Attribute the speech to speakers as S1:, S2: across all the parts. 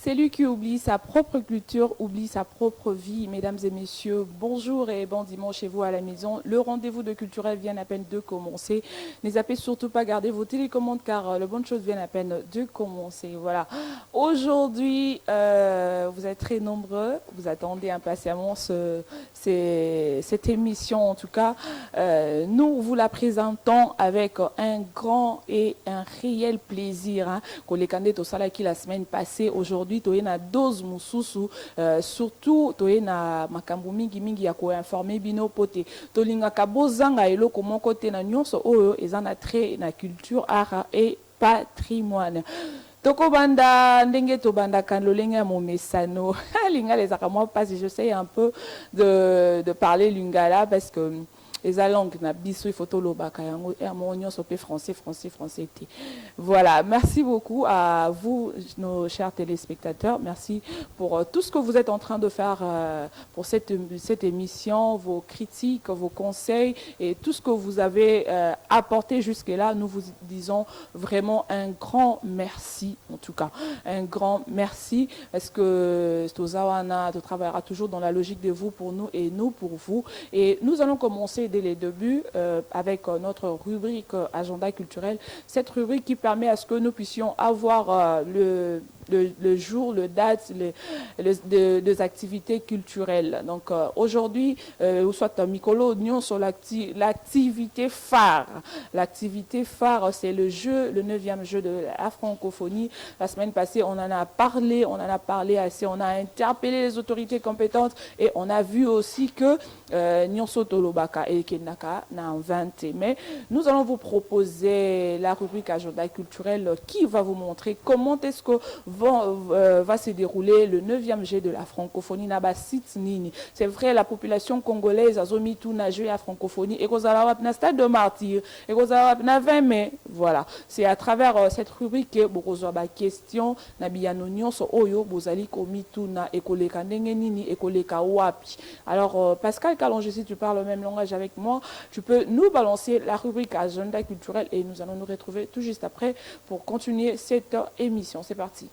S1: Celui qui oublie sa propre culture oublie sa propre vie. Mesdames et messieurs, bonjour et bon dimanche chez vous à la maison. Le rendez-vous de culturel vient à peine de commencer. Ne zappez surtout pas, gardez vos télécommandes car le bonne chose vient à peine de commencer. Voilà. Aujourd'hui, vous êtes très nombreux. Vous attendez impatiemment cette émission en tout cas. Nous vous la présentons avec un grand et un réel plaisir. Hein. La semaine passée, aujourd'hui, tu as dose mususu, surtout tu as makambu mingi ya ko informer bino pote. Tolinga kabozanga eloko moko te na nyonso oyo ezana trait na culture, art et patrimoine. Toko banda ndenge to banda kan lolenge ya momesano. Linga les akamwa parce que j'essaie un peu de parler lingala parce que les langues na biso il faut to lobaka yango et amonyo sopé français. Voilà, merci beaucoup à vous nos chers téléspectateurs. Merci pour tout ce que vous êtes en train de faire pour cette émission, vos critiques, vos conseils et tout ce que vous avez apporté jusque-là. Nous vous disons vraiment un grand merci en tout cas. Un grand merci parce que Stozawana travaillera toujours dans la logique de vous pour nous et nous pour vous. Et nous allons commencer dès les débuts avec notre rubrique agenda culturel. Cette rubrique qui permet à ce que nous puissions avoir le jour, le date, des activités culturelles. Donc aujourd'hui, ou soit Mikolo, nous sur l'activité phare. L'activité phare, c'est le 9e jeu de la francophonie. La semaine passée, on en a parlé assez, on a interpellé les autorités compétentes et on a vu aussi que Nyonso Tolobaka et Kenaka n'a inventé. Mais nous allons vous proposer la rubrique agenda culturel qui va vous montrer comment est-ce que va se dérouler le 9e jet de la francophonie. C'est vrai, la population congolaise a mis tout na jeu à francophonie et qu'on a na stade de martyr et qu'on a na 20 mai. Voilà, c'est à travers cette rubrique que vous avez question na bianonion so oyo bozali komi tout na ekoleka ndenge nini ekoleka wapi. Alors Pascal Kalonge, si tu parles le même langage avec moi, tu peux nous balancer la rubrique agenda culturel et nous allons nous retrouver tout juste après pour continuer cette émission. C'est parti.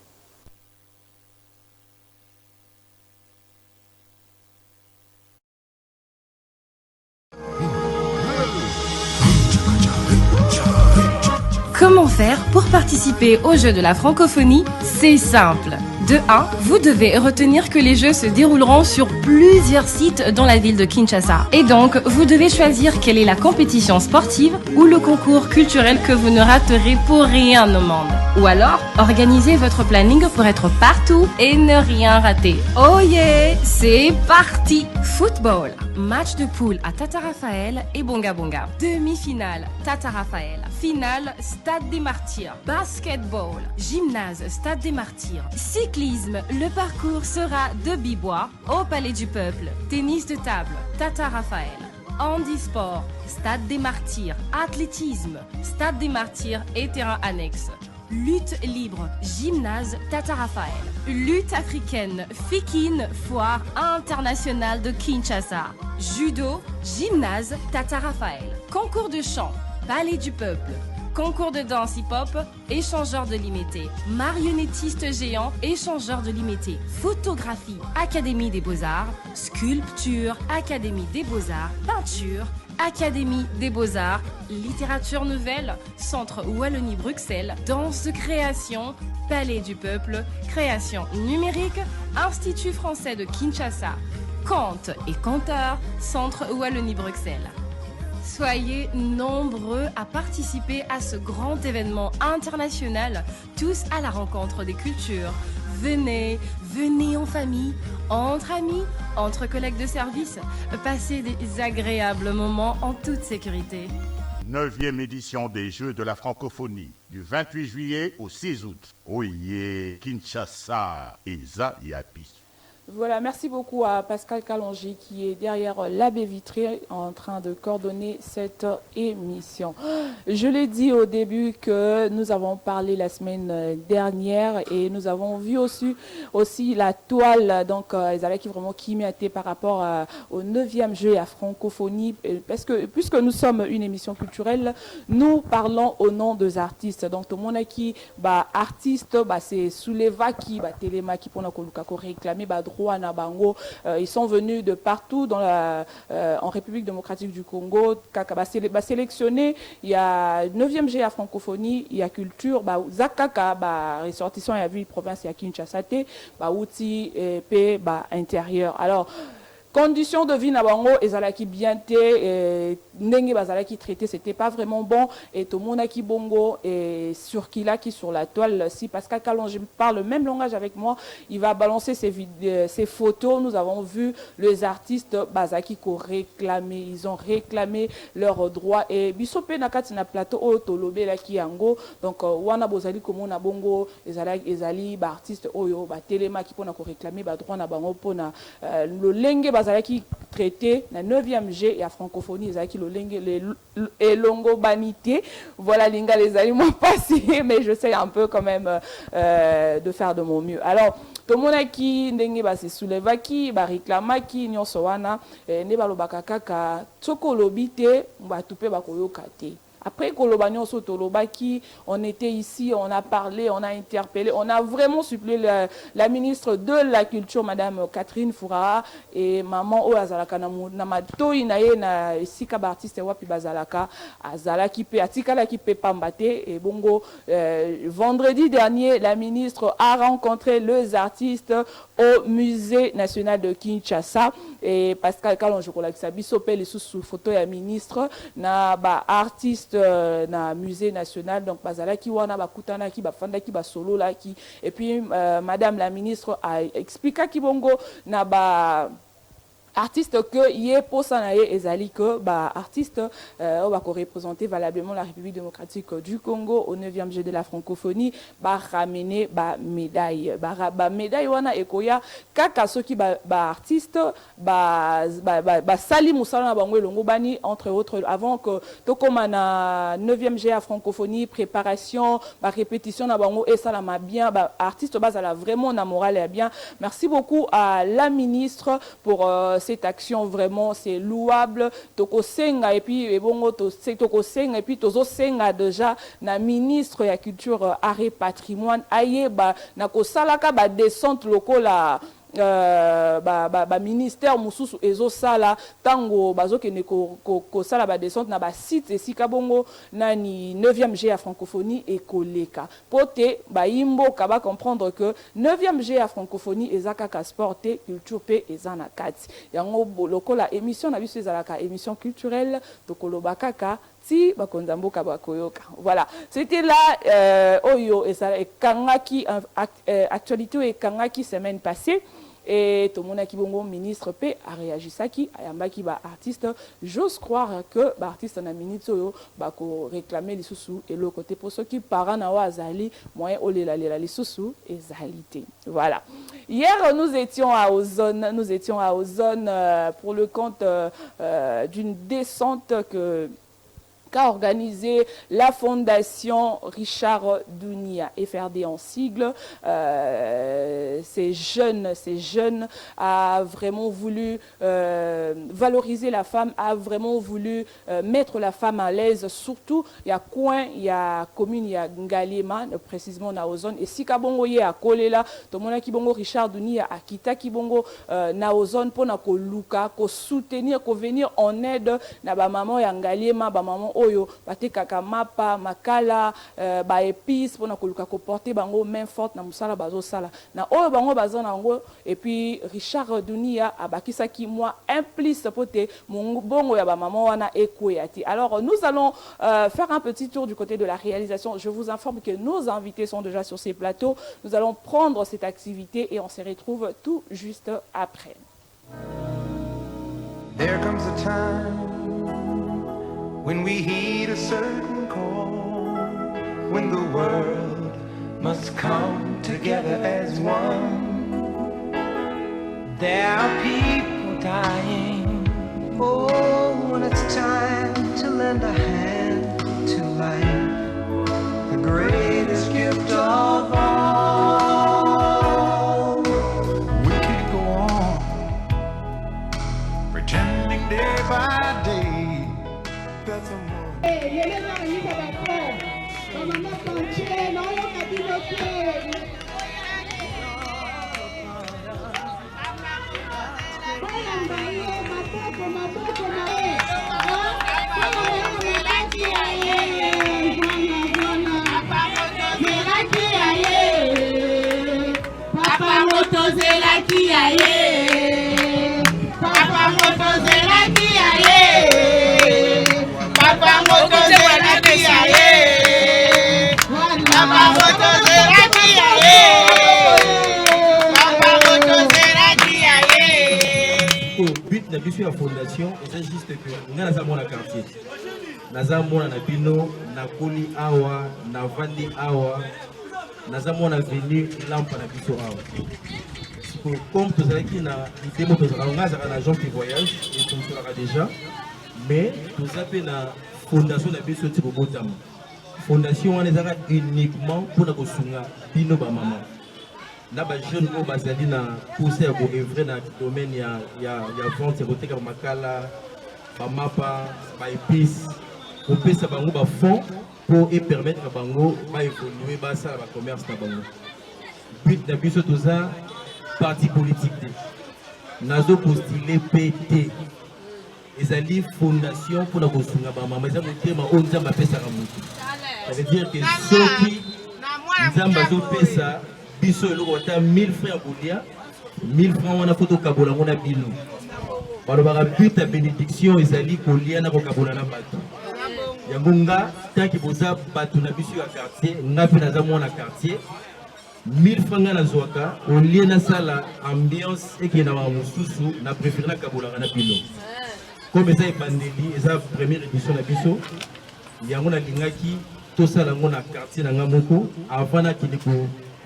S2: Comment faire pour participer aux Jeux de la francophonie? C'est simple. De 1, vous devez retenir que les Jeux se dérouleront sur plusieurs sites dans la ville de Kinshasa. Et donc, vous devez choisir quelle est la compétition sportive ou le concours culturel que vous ne raterez pour rien au monde. Ou alors, organisez votre planning pour être partout et ne rien rater. Oh yeah, c'est parti! Football, match de poule à Tata Raphaël et Bonga Bonga. Demi-finale, Tata Raphaël. Finale, Stade des Martyrs. Basketball, gymnase, Stade des Martyrs. Cyclisme, le parcours sera de Bibois au Palais du Peuple. Tennis de table, Tata Raphaël. Handisport, Stade des Martyrs. Athlétisme, Stade des Martyrs et terrain annexe. Lutte libre, gymnase Tata Raphaël. Lutte africaine, Fikine, foire internationale de Kinshasa. Judo, gymnase Tata Raphaël. Concours de chant, Palais du Peuple. Concours de danse hip-hop, échangeur de limité. Marionnettiste géant, échangeur de limité. Photographie, Académie des Beaux-Arts. Sculpture, Académie des Beaux-Arts. Peinture, Académie des Beaux-Arts. Littérature nouvelle, Centre Wallonie-Bruxelles. Danse de création, Palais du Peuple. Création numérique, Institut français de Kinshasa. Conte et conteur, Centre Wallonie-Bruxelles. Soyez nombreux à participer à ce grand événement international, tous à la rencontre des cultures. Venez en famille, entre amis, entre collègues de service, passez des agréables moments en toute sécurité.
S3: 9e édition des Jeux de la francophonie, du 28 juillet au 6 août. Oye, Kinshasa, Eza Yapi.
S1: Voilà, merci beaucoup à Pascal Calongi qui est derrière la baie vitrée en train de coordonner cette émission. Je l'ai dit au début que nous avons parlé la semaine dernière et nous avons vu aussi la toile, donc qui vraiment qui m'a été par rapport au 9e jeu à francophonie, parce que puisque nous sommes une émission culturelle, nous parlons au nom des artistes. Donc tout le monde qui artiste, c'est Soulevaki, Télémaki pour nous réclamer droit na bango. Ils sont venus de partout en République démocratique du Congo. Sélectionné, il y a 9e G à francophonie, il y a culture, Zakaka, ressortissant à ville province, il y a Kinshasa, outil et intérieur. Alors, conditions de vie na bango ezalaki bien te ndenge bazalaki traité c'était pas vraiment bon et tout le monde qui bongo et sur la toile si Pascal Calongi parle le même langage avec moi il va balancer ses photos. Nous avons vu les artistes bazaki ko réclamer, ils ont réclamé leurs droits et bisope na kati na plateau o tolobe la ki yango donc wana bozali komona bongo ezali ba artiste oyo ba telema ki pona ko réclamer ba droit na bango pona le lenge bazalaki traité na 9e G et à francophonie ezalaki le lenge et longo banité voilà linga les ali moi passé mais je sais un peu quand même de faire de mon mieux. Alors tout le monde qui ndenge ba se soulevaki ba réclamaki nyonso wana ne balobaka kaka tsoko lobite mbatu pe bakoyoka te. Après Kolobagnon Sotolobaki, on était ici, on a parlé, on a interpellé, on a vraiment supplié la ministre de la Culture, Madame Catherine Foura, et Maman Oazalaka Namato Inaye na Sika Bartiste Wapi Bazalaka, Azalaki Pe, Atikala qui pe Pambate, et Bongo. Vendredi dernier, la ministre a rencontré les artistes au Musée national de Kinshasa, et Pascal Kalonji Kolakisa Bisopé, les sous photo et ministre, na artiste na musée national donc bazalaki wana bakutana ki bafanda ki basolo la ki et puis madame la ministre a expliqué ki bongo na artiste que yé posanaye ezali que artiste on va représenter valablement la République démocratique du Congo au 9e Jeu de la francophonie ramener médaille médaille wana ekoya kaka soki artiste sali musala na bango elongo bani entre autres avant que tokoma na 9e Jeu à francophonie préparation répétition na bango et ça la bien artiste bazala vraiment na morale et bien. Merci beaucoup à la ministre pour cette action vraiment c'est louable tokosenga et puis bongo tokosenga et puis tozosenga déjà na ministre ya culture art et patrimoine ayeba na kosalaka descente lokola ministère mususu ezosala tango bazokene ko sala descente na site esika bongo nani 9e G à francophonie et koleka pote imbo kaba comprendre que 9e G à francophonie ezaka ka sporté culture pe ezana kati yango lokola émission na biso ezalaka émission culturelle tokoloba kaka si bakonzamboka bakoyoka. Voilà, c'était là oyo et ça kangaki actualité et kangaki semaine passée. Et tout le monde qui bongo ministre P a réagi ça qui ayamba qui artiste. J'ose croire que artiste na minute ko réclamer les sous et le côté pour ceux qui parent na wazali moyen olela les sous et zalité. Voilà. Hier nous étions à Ozone pour le compte d'une descente qu'a organisé la fondation Richard Dunia, FRD en sigle. Ces jeunes a vraiment voulu valoriser la femme, a vraiment voulu mettre la femme à l'aise. Surtout, il y a coin, il y a commune, il y a Ngalema, précisément na Ozone. Et si Kabongo y a Kolela, tout le monde qui bongo Richard Dunia a Kita qui bongo na Ozone pour na ko luka, ko soutenir, ko venir en aide na ba maman ya Ngalema, ba maman oyo batekaka mapa makala épices pour na koluka ko porter bango main forte na musala bazo sala na oyo bango bazo na ngo et puis Richard Dunia abakisaki moi implice pote mon bongo ya ba maman wana ekoyati. Alors nous allons faire un petit tour du côté de la réalisation. Je vous informe que nos invités sont déjà sur ces plateaux. Nous allons prendre cette activité et on se retrouve tout juste après.
S4: There comes a time when we heed a certain call, when the world must come together as one. There are people dying. Oh, when it's time to lend a hand to life, the greatest gift of all. We can't go on pretending day by day that the
S5: but na biso ya fondation eza juste que nga naza mwana quartier naza mwana na bino nakoli awa navandi awa naza mwana venu lampa na biso awa comme tozalaki na idée mo tozalaka nga azalaka na agent de voyage et tozosalaka déjà mais toza mpe na fondation na biso ti kobotama fondation wana ezalaka uniquement mpona kosunga bino bamama na bajeune oyo bazali na pousse ya koevre na domaine ya vente ya koteka bamakala bamapa baépice kopesa bango bafond mpo epermettre bango baévolue basala bacommerce na bango but na biso toza parti politique te nazopostule mpe te ezali fondation mpona kosunga bamama eza motema oyo nzambe apesaka motu ça veut dire que soki nzambe azopesa biso eloko ata 1000 francs ya kolia 1000 francs wana fo tokabola ngo na bino balobaka but ya bénédiction ezali kolia na kokabola na bato yango nga tanki boza bato na biso ya quartier nga mpe naza mwana quartier 1000 francs nga nazwaka olie nasala ambiance ekendaka mosusu na préféré nakabolaka na bino comme eza ebandeli eza première édition na biso yango nalingaki tosala yango na quartier na nga moko avant nakende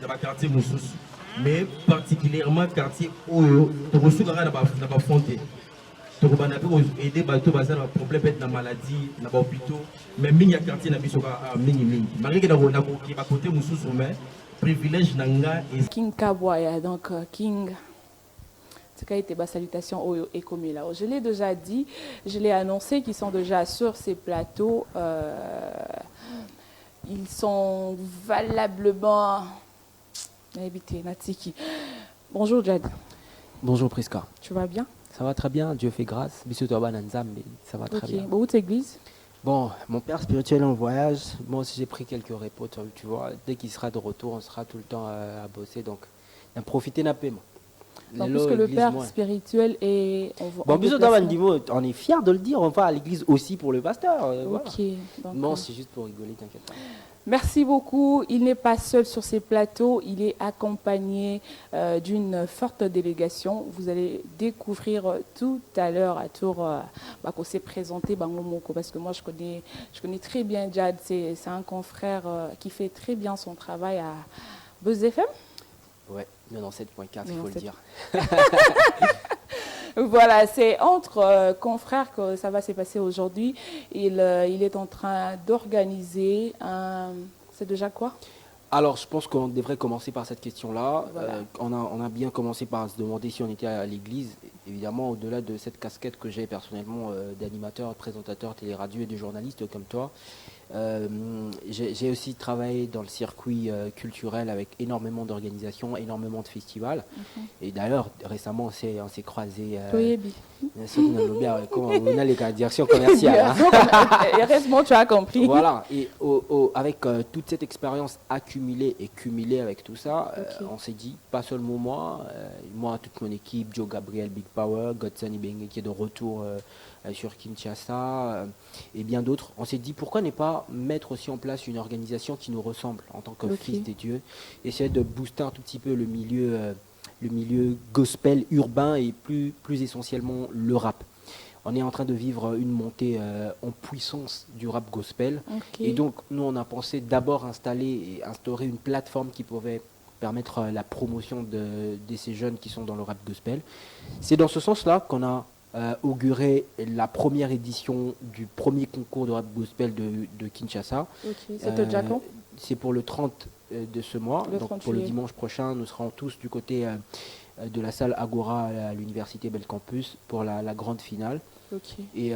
S5: na baquartier mosusu mais particulièrement quartier oyo tokosukaka na bafonte tokobanda mpe koaide bato baza na baproblème peut-être na maladie na bahôpitaux mais mingi ya quartier na biso mingimingi malgré nakokeba kote mosusu mais privilège na nga
S1: King Kabwaya, donc King. Salutations au Ekomila. Je l'ai déjà dit, je l'ai annoncé qu'ils sont déjà sur ces plateaux. Ils sont valablement invités. Natiki. Bonjour Jad.
S6: Bonjour Priska.
S1: Tu vas bien?
S6: Ça va très bien, Dieu fait grâce. Bisous toi Bananzam, mais ça va très bien.
S1: Bon, où t'église?
S6: Bon, mon père spirituel est en voyage. Moi aussi j'ai pris quelques repos, tu vois. Dès qu'il sera de retour, on sera tout le temps à bosser. Donc, en profiter d'un peu.
S1: Donc, puisque le père spirituel est
S6: bon, bisous toi Bandimo, on est fiers de le dire. On va à l'église aussi pour le pasteur.
S1: Ok.
S6: Voilà. Non, c'est juste pour rigoler, t'inquiète pas.
S1: Merci beaucoup. Il n'est pas seul sur ces plateaux, il est accompagné d'une forte délégation. Vous allez découvrir tout à l'heure à tour qu'on s'est présenté Bangomoko, parce que moi je connais très bien Jad. C'est un confrère qui fait très bien son travail à Buzz FM.
S6: Ouais, 97.4, il faut le dire.
S1: Voilà, c'est entre confrères que ça va se passer aujourd'hui. Il est en train d'organiser un... C'est déjà quoi?
S6: Alors, je pense qu'on devrait commencer par cette question-là.
S1: Voilà.
S6: On a bien commencé par se demander si on était à l'église. Évidemment, au-delà de cette casquette que j'ai personnellement d'animateur, de présentateur télé-radio et de journaliste comme toi, j'ai aussi travaillé dans le circuit culturel avec énormément d'organisations, énormément de festivals. Et d'ailleurs, récemment, on s'est croisés. Comment on a les directions commerciales.
S1: Heureusement, tu as compris.
S6: Voilà. Et avec toute cette expérience accumulée et cumulée avec tout ça, on s'est dit, pas seulement moi, toute mon équipe, Joe Gabriel, Big Power, Godson Ibenge qui est de retour sur Kinshasa et bien d'autres. On s'est dit pourquoi ne pas mettre aussi en place une organisation qui nous ressemble en tant que fils des dieux, essayer de booster un tout petit peu le milieu gospel urbain et plus essentiellement le rap. On est en train de vivre une montée en puissance du rap gospel et donc nous on a pensé d'abord instaurer une plateforme qui pouvait permettre la promotion de ces jeunes qui sont dans le rap gospel. C'est dans ce sens-là qu'on a auguré la première édition du premier concours de rap gospel de Kinshasa.
S1: Ok, c'était déjà quand?
S6: C'est pour le 30 de ce mois.
S1: Le
S6: Donc
S1: 30
S6: pour le
S1: juillet.
S6: dimanche prochain, nous serons tous du côté de la salle Agora à l'université Belcampus pour la grande finale.
S1: Ok.
S6: Et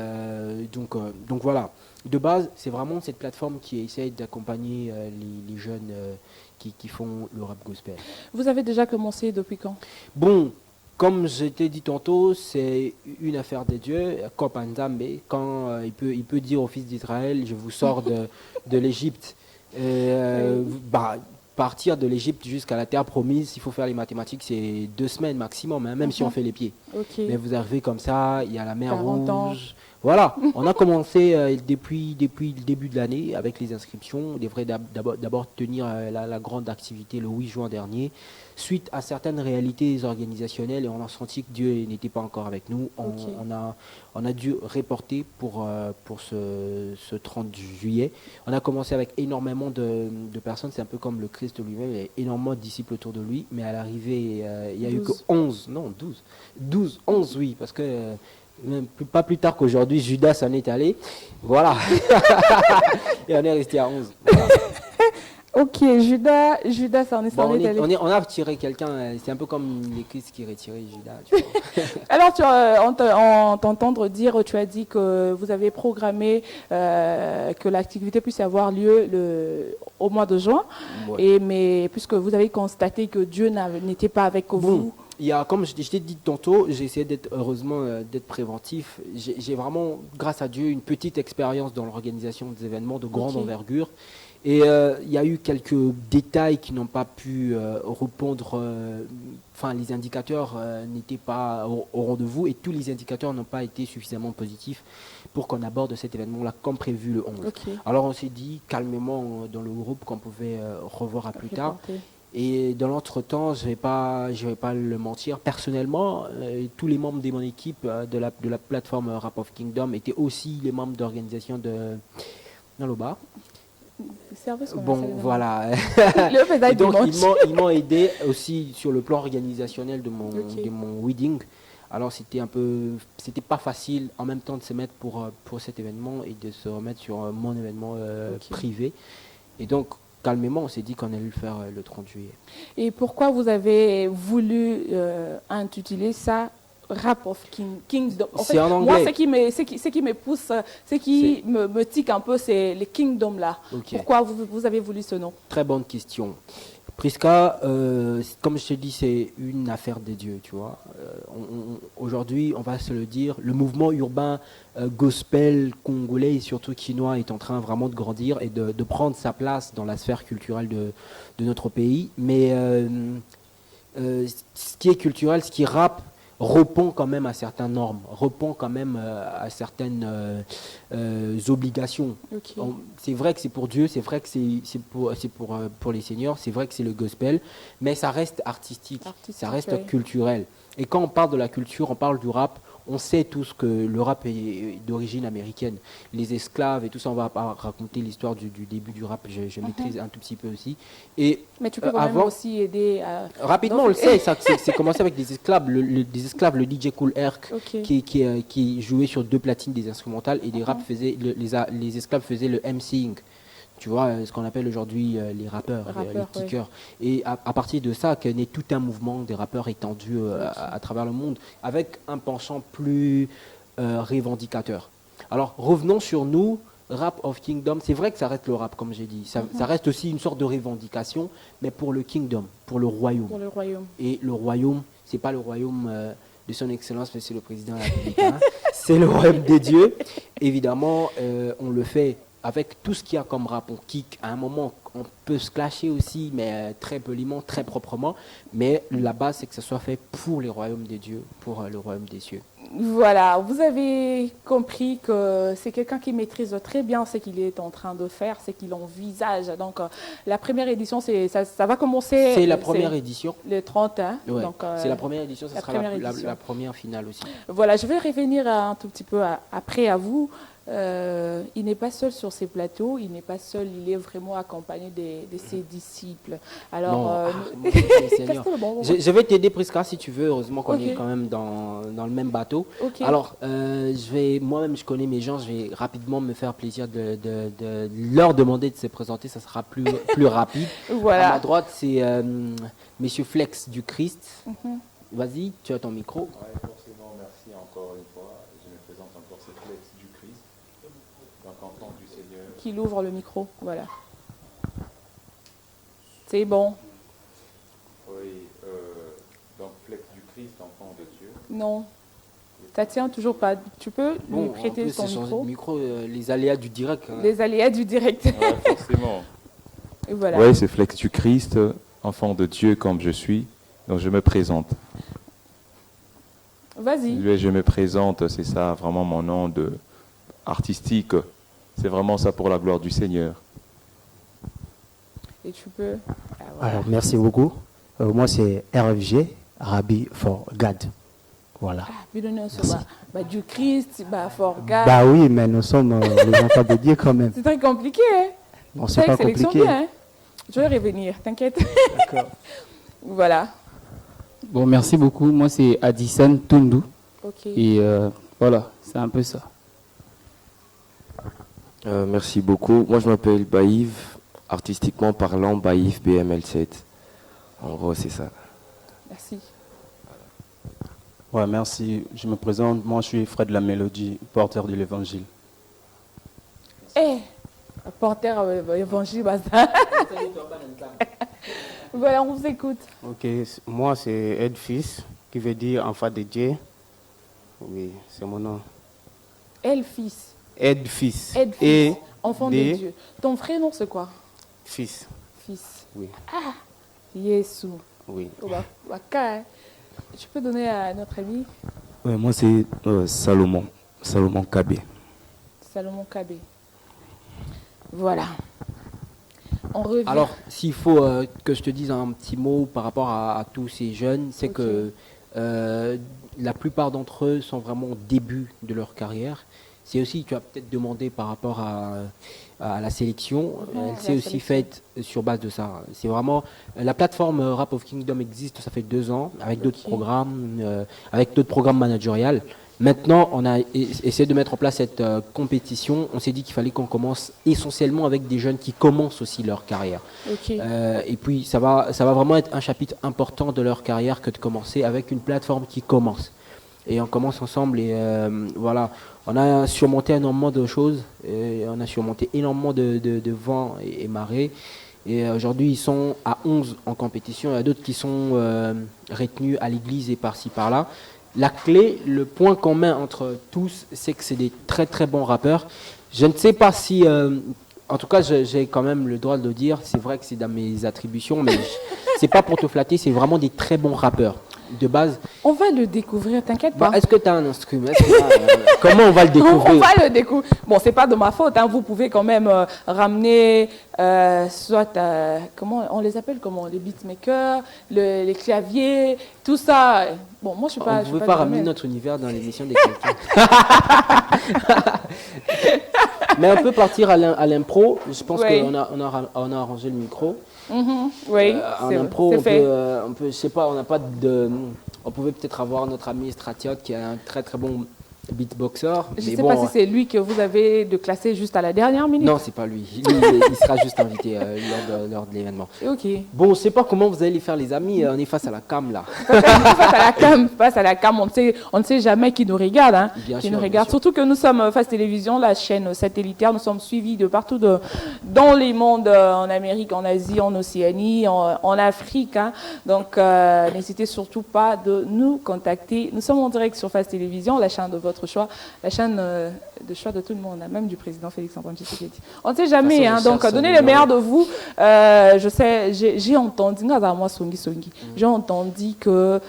S6: donc voilà. De base, c'est vraiment cette plateforme qui essaye d'accompagner les jeunes qui font le rap gospel.
S1: Vous avez déjà commencé depuis quand?
S6: Bon, comme je t'ai dit tantôt, c'est une affaire de Dieu. Kopanzambe, quand il peut dire au fils d'Israël, je vous sors de l'Égypte. Bah, partir de l'Égypte jusqu'à la terre promise, il faut faire les mathématiques, c'est 2 semaines maximum, hein, même si on fait les pieds.
S1: Ok.
S6: Mais vous arrivez comme ça, il y a la mer
S1: 40 ans.
S6: Rouge. Voilà, on a commencé depuis le début de l'année avec les inscriptions. On devrait d'abord tenir la grande activité le 8 juin dernier. Suite à certaines réalités organisationnelles, et on a senti que Dieu n'était pas encore avec nous, on a dû reporter pour ce 30 juillet. On a commencé avec énormément de personnes, c'est un peu comme le Christ lui-même, il y a énormément de disciples autour de lui, mais à l'arrivée, il n'y a eu que 11, oui, parce que même pas plus tard qu'aujourd'hui, Judas s'en est allé. Voilà. Et on est resté à 11. Voilà.
S1: Ok, Judas, ça en est,
S6: Bon,
S1: allé.
S6: on a retiré quelqu'un, c'est un peu comme les Christ qui retiraient Judas. Tu vois.
S1: Alors, en t'entendre dire, tu as dit que vous avez programmé que l'activité puisse avoir lieu au mois de juin,
S6: Ouais.
S1: mais puisque vous avez constaté que Dieu n'était pas avec vous.
S6: Il y a, comme je t'ai dit tantôt, j'ai essayé heureusement d'être préventif. J'ai vraiment, grâce à Dieu, une petite expérience dans l'organisation des événements de grande envergure. Et il y a eu quelques détails qui n'ont pas pu répondre. Enfin, les indicateurs n'étaient pas au rendez-vous et tous les indicateurs n'ont pas été suffisamment positifs pour qu'on aborde cet événement-là comme prévu le 11.
S1: Ok.
S6: Alors on s'est dit calmement dans le groupe qu'on pouvait revoir à plus tard. Et dans l'entretemps, je vais pas le mentir, personnellement, tous les membres de mon équipe de la plateforme Rap of Kingdom étaient aussi les membres d'organisation de Naloba. Bon, voilà.
S1: Le
S6: Et donc,
S1: dimanche.
S6: ils m'ont aidé aussi sur le plan organisationnel de mon wedding. Alors, c'était pas facile en même temps de se mettre pour cet événement et de se remettre sur mon événement privé. Et donc, calmement, on s'est dit qu'on allait le faire le 30 juillet.
S1: Et pourquoi vous avez voulu intituler ça Rap of Kingdom? En fait,
S6: en anglais.
S1: moi, ce qui me pousse, ce qui me tique un peu, c'est les Kingdom là.
S6: Okay.
S1: Pourquoi vous avez voulu ce nom?
S6: Très bonne question. Prisca, comme je te dis, c'est une affaire des dieux, tu vois. Aujourd'hui, on va se le dire, le mouvement urbain gospel congolais et surtout quinois est en train vraiment de grandir et de prendre sa place dans la sphère culturelle de notre pays. Mais ce qui est culturel, ce qui rappe, répond quand même à certaines normes, répond quand même à certaines obligations.
S1: Okay.
S6: C'est vrai que c'est pour Dieu, c'est vrai que c'est pour les seigneurs, c'est vrai que c'est le gospel, mais ça reste artistique, ça reste culturel. Et quand on parle de la culture, on parle du rap, on sait tous que le rap est d'origine américaine. Les esclaves et tout ça, on va pas raconter l'histoire du début du rap, je maîtrise un tout petit peu aussi. Et
S1: mais tu peux quand même aussi aider à...
S6: Rapidement, on le sait, c'est commencé avec des esclaves, le DJ Kool Herc, qui jouait sur 2 platines des instrumentales et les esclaves faisaient le MCing. Tu vois, ce qu'on appelle aujourd'hui les rappeurs, les kickers. Ouais. Et à partir de ça, qu'est né tout un mouvement des rappeurs étendus à travers le monde, avec un penchant plus revendicateur. Alors, revenons sur nous, Rap of Kingdom, c'est vrai que ça reste le rap, comme j'ai dit. Ça reste aussi une sorte de revendication, mais pour le Kingdom, pour le royaume.
S1: Pour le royaume.
S6: Et le royaume, c'est pas le royaume de son excellence, mais c'est le président de la République. Hein. C'est le royaume des dieux. Évidemment, on le fait avec tout ce qu'il y a comme rap, on kick. À un moment, on peut se clasher aussi, mais très poliment, très proprement. Mais la base, c'est que ça soit fait pour les royaumes des dieux, pour le royaume des cieux.
S1: Voilà, vous avez compris que c'est quelqu'un qui maîtrise très bien ce qu'il est en train de faire, ce qu'il envisage. Donc, la première édition, ça va commencer...
S6: C'est la première édition.
S1: Le 30, hein.
S6: Ouais.
S1: Donc,
S6: c'est la première édition, ça sera la première finale aussi.
S1: Voilà, je vais revenir un tout petit peu après à vous. il n'est pas seul sur ces plateaux, il n'est pas seul, il est vraiment accompagné de ses disciples. Alors,
S6: Non,
S1: nous-
S6: Seigneur.
S1: Casse-toi le bonbon.
S6: Je vais t'aider, Prisca, si tu veux. Heureusement qu'on
S1: Ok.
S6: est quand même dans le même bateau.
S1: Ok.
S6: Alors, moi-même, je connais mes gens. Je vais rapidement me faire plaisir de leur demander de se présenter. Ça sera plus rapide. À ma
S1: Voilà.
S6: droite, c'est Monsieur Flex du Christ.
S1: Mhm.
S6: Vas-y, tu as ton micro.
S7: Ouais, forcément, merci encore une fois. Je me présente encore, c'est Flex du Christ, donc enfant du Seigneur.
S1: Qu'il ouvre le micro, voilà. C'est bon.
S7: Oui, donc Flex du Christ, enfant de Dieu.
S1: Non. Ça tient toujours pas. Tu peux lui
S6: Bon, en
S1: prêter
S6: plus,
S1: son
S6: c'est
S1: micro.
S6: micro, les aléas du direct. Hein.
S1: Les aléas du direct.
S7: Ouais, forcément.
S1: Et voilà.
S7: Oui, c'est Flex du Christ, enfant de Dieu comme je suis. Donc je me présente.
S1: Vas-y.
S7: Je me présente, c'est ça, vraiment mon nom artistique. C'est vraiment ça pour la gloire du Seigneur.
S1: Et tu peux. Ah, voilà.
S8: Alors, merci beaucoup. Moi, c'est RFG, Rabbi for God. Voilà.
S1: Ah, puis donner un saut, du Christ, Forga.
S8: Bah oui, mais nous sommes les enfants de Dieu quand même.
S1: C'est très compliqué, hein?
S8: Bon, c'est pas
S1: sélection
S8: compliqué.
S1: bien, hein? Je vais revenir, t'inquiète.
S8: D'accord.
S1: Voilà.
S9: Bon, merci beaucoup. Moi, c'est Addison Tundu.
S1: Ok.
S9: Et voilà, c'est un peu ça.
S10: Merci beaucoup. Moi, je m'appelle Baïv, artistiquement parlant, Baïv BML7. En gros, c'est ça.
S1: Merci.
S11: Ouais, merci. Je me présente. Moi, je suis Fred La Mélodie, porteur de l'évangile.
S1: Eh, porteur évangile, basta. Voilà, on vous écoute.
S12: Ok, moi c'est Ed Fils, qui veut dire enfant de Dieu. Oui, c'est mon nom.
S1: Elle, fils.
S12: Ed Fils.
S1: Ed,
S12: Et
S1: fils. Enfant de
S12: des
S1: Dieu. Ton vrai nom, c'est quoi?
S12: Fils.
S1: Fils.
S12: Oui.
S1: Ah, Yesu.
S12: Oui.
S1: Oh, hein. Tu peux donner à notre ami
S13: Ouais, moi, c'est Salomon. Salomon Kabé.
S1: Salomon Kabé. Voilà. On revient.
S6: Alors, s'il faut que je te dise un petit mot par rapport à tous ces jeunes, c'est que la plupart d'entre eux sont vraiment au début de leur carrière. C'est aussi, tu as peut-être demandé par rapport à la sélection, elle s'est aussi faite sur base de ça. C'est vraiment, la plateforme Rap of Kingdom existe, ça fait 2 ans, avec d'autres programmes managériels. Maintenant, on a essayé de mettre en place cette compétition. On s'est dit qu'il fallait qu'on commence essentiellement avec des jeunes qui commencent aussi leur carrière.
S1: Ok.
S6: Et puis, ça va vraiment être un chapitre important de leur carrière que de commencer avec une plateforme qui commence. Et on commence ensemble et voilà. On a surmonté énormément de choses. Et on a surmonté énormément de vents et marées. Et aujourd'hui, ils sont à 11 en compétition. Il y a d'autres qui sont retenus à l'église et par-ci, par-là. La clé, le point commun entre tous, c'est que c'est des très très bons rappeurs. Je ne sais pas si, en tout cas, j'ai quand même le droit de le dire. C'est vrai que c'est dans mes attributions, mais c'est pas pour te flatter. C'est vraiment des très bons rappeurs de base.
S1: On va le découvrir, t'inquiète pas.
S6: Est-ce que tu as un instrument? Comment on va le découvrir?
S1: On va le découvrir. Bon, c'est pas de ma faute. Hein. Vous pouvez quand même ramener, soit, comment on les appelle, comment, les beatmakers, les claviers, tout ça. Bon, moi je suis pas.
S6: On ne veut pas ramener notre univers dans l'émission des quelqu'un. Mais on peut partir à l'impro. Je pense qu'on a arrangé le micro.
S1: Oui,
S6: en impro, on peut, je sais pas, on n'a pas de. On pouvait peut-être avoir notre ami Stratiot qui est un très très bon beatboxer.
S1: Je ne sais pas si c'est lui que vous avez de classer juste à la dernière minute.
S6: Non, c'est pas lui. Il sera juste invité lors de l'événement.
S1: Ok.
S6: Bon, je ne sais pas comment vous allez faire, les amis. On est face à la cam là.
S1: Face à la cam, on ne sait jamais qui nous regarde. Hein,
S6: qui
S1: nous regarde. Surtout que nous sommes Face Télévision, la chaîne satellitaire. Nous sommes suivis de partout dans les mondes, en Amérique, en Asie, en Océanie, en Afrique. Hein. Donc, n'hésitez surtout pas de nous contacter. Nous sommes en direct sur Face Télévision, la chaîne de votre choix, la chaîne de choix de tout le monde, même du président Félix-Antoine Tshisekedi. On ne sait jamais, hein, donc donnez le meilleur de vous. Je sais, j'ai entendu, j'ai entendu que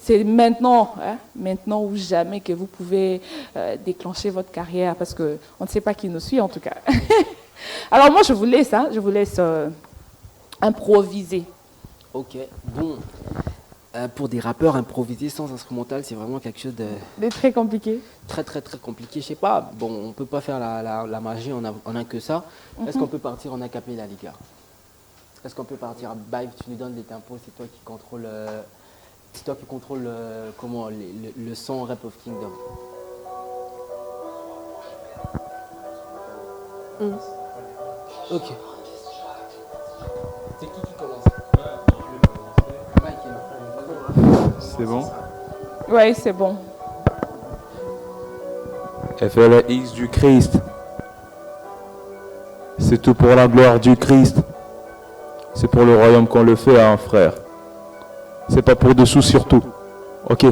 S1: c'est maintenant, hein, maintenant ou jamais que vous pouvez déclencher votre carrière, parce qu'on ne sait pas qui nous suit en tout cas. Alors moi je vous laisse improviser.
S6: Ok, bon. Pour des rappeurs, improviser sans instrumental, c'est vraiment quelque chose
S1: de très compliqué.
S6: Très compliqué. Je sais pas. Bon, on peut pas faire la magie en a que ça. Est-ce qu'on peut partir en acapella, les gars? Est-ce qu'on peut partir à Bive? Tu nous donnes les tempos, c'est toi qui contrôle. C'est toi qui contrôle comment le son Rap of Kingdom. Ok. C'est qui commence?
S13: C'est bon?
S1: Ouais, c'est bon.
S13: FLX du Christ. C'est tout pour la gloire du Christ. C'est pour le royaume qu'on le fait, hein, frère. C'est pas pour dessous surtout. Ok.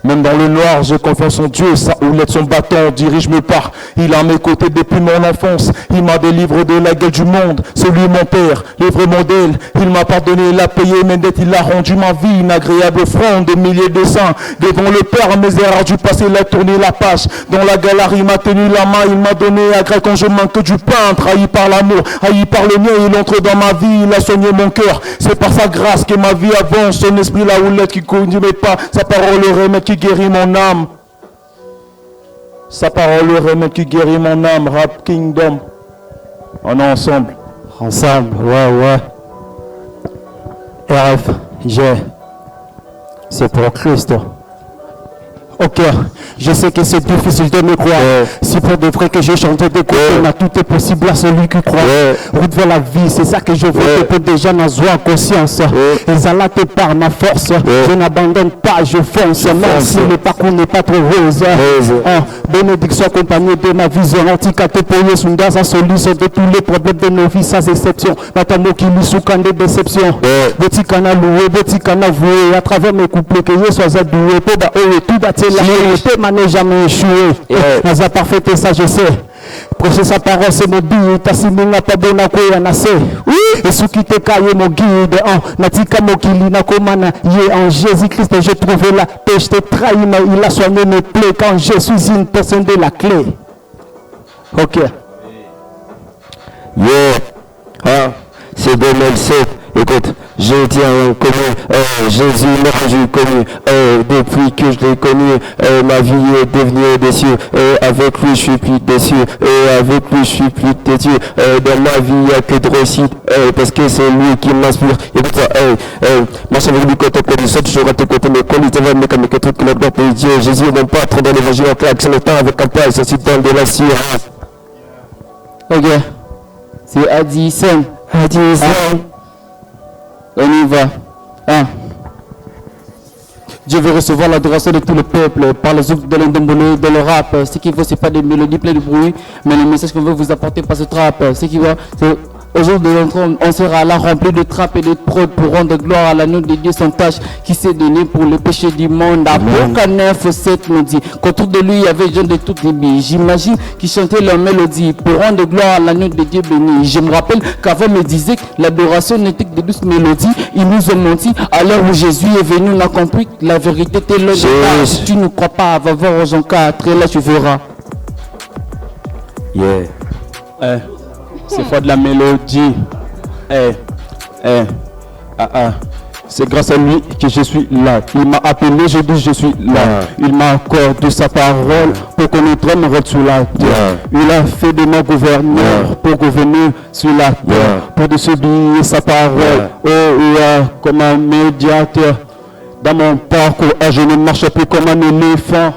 S13: Même dans le noir, j'ai confiance en Dieu. Sa houlette, son bâton, dirige mes pas. Il est à mes côtés depuis mon enfance. Il m'a délivré de la gueule du monde. C'est lui mon père, le vrai modèle. Il m'a pardonné, il a payé mes dettes. Il a rendu ma vie une agréable offrande. Des milliers de saints devant le Père. Mes erreurs du passé, il a tourné la page. Dans la galerie, il m'a tenu la main. Il m'a donné à gré quand je manque du pain. Trahi par l'amour, haï par le mien. Il entre dans ma vie, il a soigné mon cœur. C'est par sa grâce que ma vie avance. Son esprit, la houlette qui conduit mes pas. Sa parole, le remède qui guérit mon âme. Sa parole, le remède qui guérit mon âme. Rap Kingdom. On est ensemble.
S8: Ensemble, ouais. RFG. C'est pour Christ. Ok, je sais que c'est difficile de me croire. Si pour de vrai que je chante de côté, tout est possible à celui qui croit. Route vers la vie, c'est ça que je veux que déjà n'en soit conscience. Et Allah te par ma force. Je n'abandonne pas, je fonce. Même si le parcours n'est pas trop rose. Bénédiction accompagnée de ma vision. Anticate pour Yesunda, sa solution de tous les problèmes de nos vies, sans exception. Matamo qui lui soukan de déception. Petit canal loué, petit canal voué. À travers mes couplets, que je sois doué. Pour tout bâtir. La vérité m'a jamais échoué. Dans un parfait ça je sais. Prêcher sa parole c'est mon but. Ta simina pas bon à quoi y'en a assez. Et ce qui te caille mon guide. Natika mokili na komana. En Jésus-Christ j'ai trouvé la paix. Je t'ai trahi mais il a soigné mes plaies. Quand je suis une personne de la clé. Ok.
S10: C'est 2007. Écoute, je tiens connu, Jésus m'a rendu connu, depuis que je l'ai connu, ma vie est devenue des cieux, avec lui je suis plus déçu, avec lui je suis plus têtu, dans ma vie il n'y a que de réussite, parce que c'est lui qui m'inspire. Écoute ça, moi je suis du côté du sol, je rate côté mes colis, tu vas me comme que truc que la gloire de Dieu, Jésus mon patron dans l'évangile en claque, c'est le temps avec un pas, ça c'est dans de la science.
S9: Ok, c'est Addison. On y va. Dieu veut recevoir l'adoration de tout le peuple par les œuvres de l'endombolé, de le rap. Ce qu'il veut, c'est pas des mélodies pleines de bruit, mais le message qu'on veut vous apporter par ce trap. Ce qui va, c'est au jour de l'entrée, on sera là rempli de trappes et de prod pour rendre gloire à l'agneau de Dieu sans tâche qui s'est donné pour le péché du monde. Apocalypse 9, 7 nous dit qu'autour de lui il y avait des gens de toutes les billes. J'imagine qu'ils chantaient leur mélodie pour rendre gloire à l'agneau de Dieu béni. Je me rappelle qu'avant me disait que l'adoration n'était que de douces mélodies. Ils nous ont menti à l'heure où Jésus est venu. On a compris que la vérité était l'heure de si tu ne crois pas, va voir aux Jean 4 et là tu verras.
S11: C'est fois de la mélodie. C'est grâce à lui que je suis là. Il m'a appelé, je dis je suis là. Il m'a accordé sa parole pour connaître mon rôle sur la terre. Il a fait de moi gouverneur pour gouverner sur la terre. Pour distribuer sa parole. Comme un médiateur. Dans mon parcours, je ne marche plus comme un éléphant.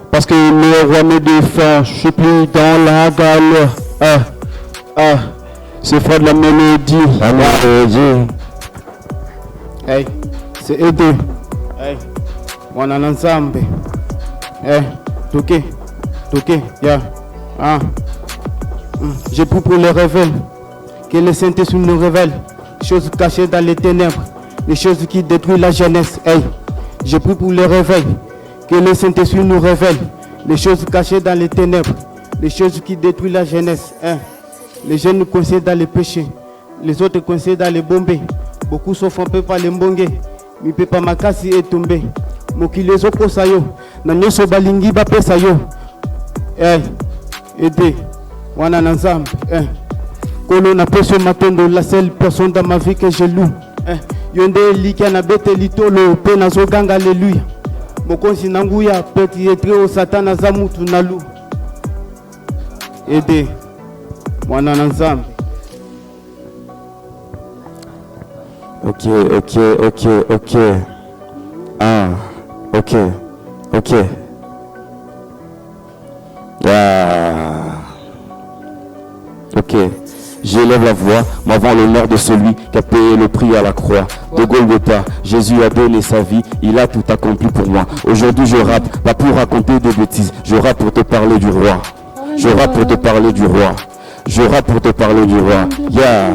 S11: Parce que le roi me défend. Je suis plus dans la galère. C'est frère de la mélodie. La mélodie.
S12: Hey, c'est aidé. Hey, on est ensemble. Hey, toqué, yeah. J'ai pris pour le révèle. Que le Saint-Esprit nous révèle. Choses cachées dans les ténèbres. Les choses qui détruisent la jeunesse. Hey, j'ai pris pour le réveil. Que le Saint-Esprit nous révèle. Les choses cachées dans les ténèbres. Les choses qui détruisent la jeunesse. Les jeunes nous conseillent dans les péchés. Les autres conseillent dans les bombés. Beaucoup sont frappés par les mbongue. Mi pepa makasi est tombé. Mokile zoko sayo. Nanyoso balingi ba pesa yo. Aidez. Wana ensemble. Kolo na pression matondo, la seule personne dans ma vie que je loue. Yonde likana bete litolo pe nazoganga haleluya. Mokonzi nanguya peti etre o satana za mutu nalu. Ede mwana na Nzambe.
S10: Ok. Ah, ok. Ok. J'élève la voix, m'avant l'honneur de celui qui a payé le prix à la croix. De Golgotha, Jésus a donné sa vie, il a tout accompli pour moi. Aujourd'hui je rappe, pas pour raconter des bêtises, je rappe pour te parler du roi. Je rappe pour te parler du roi. Yeah.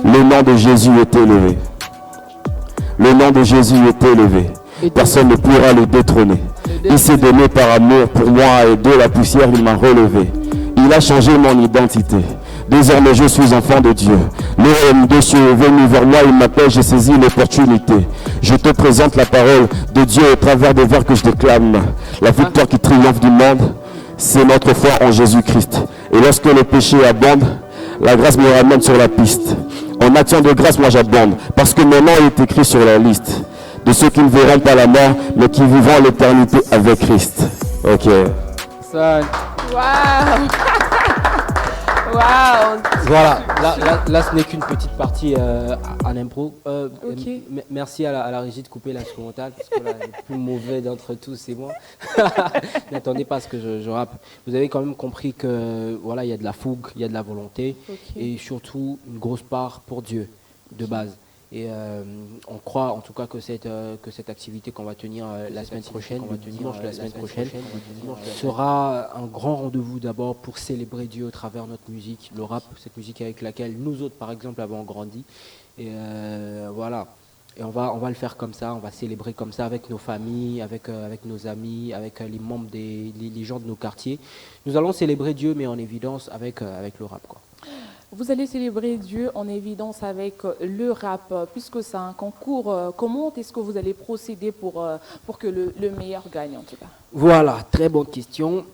S10: Le nom de Jésus est élevé. Le nom de Jésus est élevé. Personne ne pourra le détrôner. Il s'est donné par amour pour moi et de la poussière il m'a relevé. Il a changé mon identité. Désormais je suis enfant de Dieu. Le royaume de Dieu est venu vers moi, il m'appelle, j'ai saisi l'opportunité. Je te présente la parole de Dieu au travers des vers que je déclame. La victoire qui triomphe du monde, c'est notre foi en Jésus-Christ. Et lorsque le péché abonde, la grâce me ramène sur la piste. En action de grâce, moi j'abonde, parce que mon nom est écrit sur la liste de ceux qui ne verront pas la mort, mais qui vivront l'éternité avec Christ. Ok.
S1: Waouh.
S6: Voilà, là ce n'est qu'une petite partie en impro. Merci à la régie de couper l'instrumental, parce que là, le plus mauvais d'entre tous, c'est moi. N'attendez pas à ce que je rappe. Vous avez quand même compris que voilà, il y a de la fougue, il y a de la volonté, et surtout une grosse part pour Dieu, de base. Et on croit en tout cas que cette activité qu'on va tenir la semaine prochaine, dimanche de la semaine prochaine, sera un grand rendez-vous d'abord pour célébrer Dieu au travers de notre musique, le rap, cette musique avec laquelle nous autres par exemple avons grandi. Et voilà. Et on va le faire comme ça, on va célébrer comme ça avec nos familles, avec nos amis, avec les membres les gens de nos quartiers. Nous allons célébrer Dieu mais en évidence avec le rap, quoi.
S1: Vous allez célébrer Dieu en évidence avec le rap, puisque c'est un concours. Comment est-ce que vous allez procéder pour que le meilleur gagne en tout cas?
S6: Voilà, très bonne question.